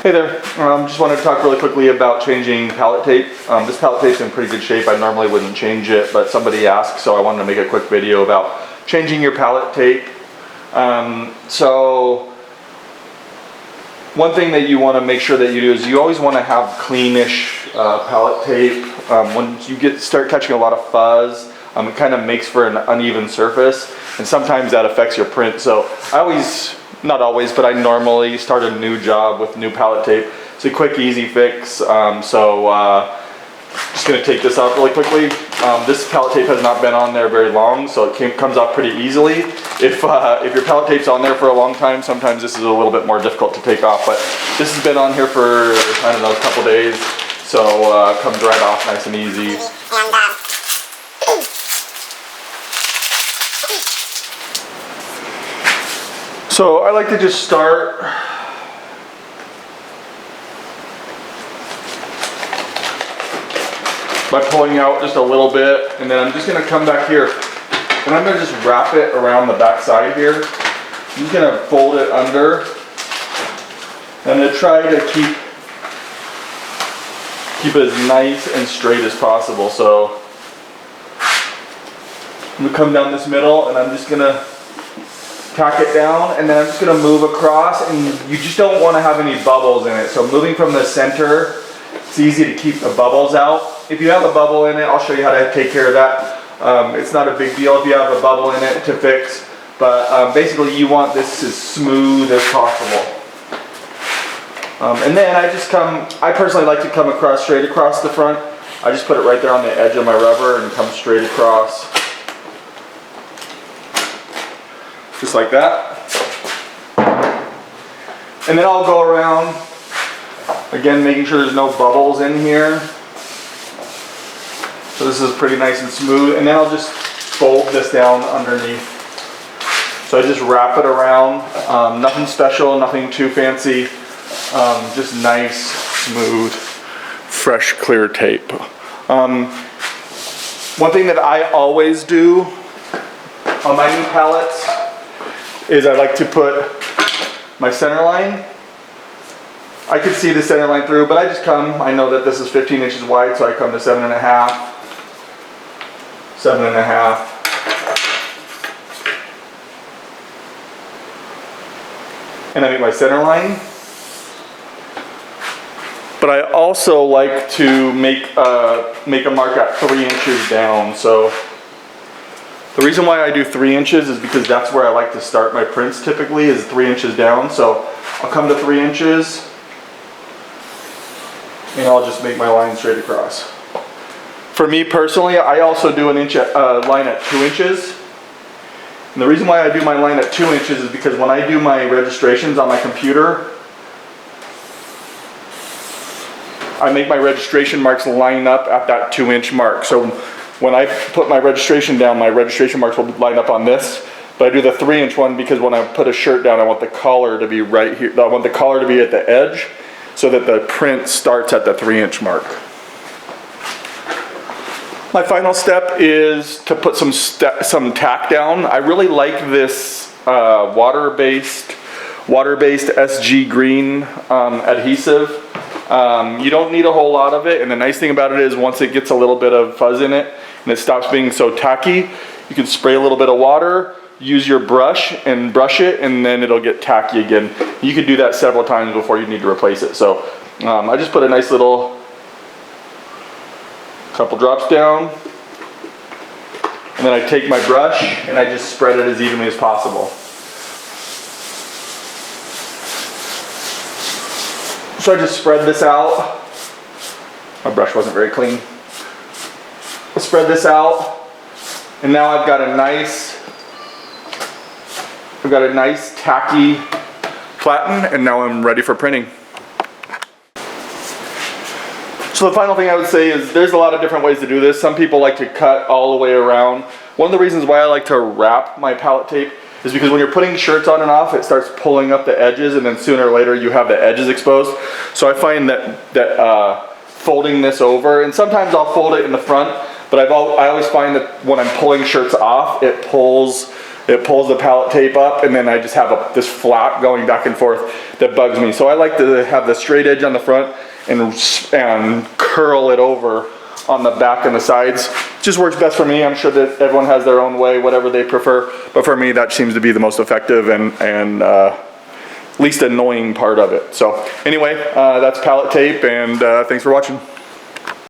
Hey there, just wanted to talk really quickly about changing pallet tape. This pallet tape's in pretty good shape. I normally wouldn't change it, but somebody asked, so I wanted to make a quick video about changing your pallet tape. So one thing that you want to make sure that you do is you always want to have cleanish pallet tape. When you start catching a lot of fuzz, it kind of makes for an uneven surface, and sometimes that affects your print. So I always, not always, but I normally start a new job with new pallet tape. It's a quick, easy fix. Just going to take this off really quickly. This pallet tape has not been on there very long, so it comes off pretty easily. If your pallet tape's on there for a long time, sometimes this is a little bit more difficult to take off. But this has been on here for, I don't know, a couple days, so it comes right off nice and easy. So I like to just start by pulling out just a little bit, and then I'm just going to come back here and I'm going to just wrap it around the back side here. I'm just going to fold it under. I'm going to try to keep it as nice and straight as possible. So I'm going to come down this middle and I'm just going to tack it down, and then I'm just going to move across, and you just don't want to have any bubbles in it. So moving from the center, it's easy to keep the bubbles out. If you have a bubble in it, I'll show you how to take care of that. It's not a big deal if you have a bubble in it to fix, but basically you want this as smooth as possible. And then I personally like to come straight across the front. I just put it right there on the edge of my rubber and come straight across. Just like that. And then I'll go around, again making sure there's no bubbles in here. So this is pretty nice and smooth, and then I'll just fold this down underneath. So I just wrap it around, nothing special, nothing too fancy, just nice, smooth, fresh, clear tape. One thing that I always do on my new pallets is I like to put my center line. I could see the center line through, but I know that this is 15 inches wide, so I come to 7.5, 7.5. And I make my center line. But I also like to make a mark at 3 inches down. So the reason why I do 3 inches is because that's where I like to start my prints typically, is 3 inches down. So I'll come to 3 inches and I'll just make my line straight across. For me personally, I also do line at 2 inches. And the reason why I do my line at 2 inches is because when I do my registrations on my computer, I make my registration marks line up at that 2-inch mark. So when I put my registration down, my registration marks will line up on this. But I do the 3-inch one because when I put a shirt down, I want the collar to be right here. I want the collar to be at the edge so that the print starts at the 3-inch mark. My final step is to put some tack down. I really like this water-based SG green adhesive. You don't need a whole lot of it, and the nice thing about it is once it gets a little bit of fuzz in it and it stops being so tacky, you can spray a little bit of water, use your brush and brush it, and then it'll get tacky again. You could do that several times before you need to replace it. So I just put a nice little couple drops down, and then I take my brush and I just spread it as evenly as possible. So I just spread this out. My brush wasn't very clean. I spread this out, and now I've got a nice tacky flatten, and now I'm ready for printing. So the final thing I would say is there's a lot of different ways to do this. Some people like to cut all the way around. One of the reasons why I like to wrap my pallet tape is because when you're putting shirts on and off, it starts pulling up the edges, and then sooner or later you have the edges exposed. So I find that folding this over, and sometimes I'll fold it in the front, but I always find that when I'm pulling shirts off, it pulls it pulls the pallet tape up, and then I just have this flap going back and forth that bugs me. So I like to have the straight edge on the front and curl it over on the back and the sides. Just works best for me. I'm sure that everyone has their own way, whatever they prefer, but for me that seems to be the most effective and least annoying part of it. So anyway, that's pallet tape, and thanks for watching.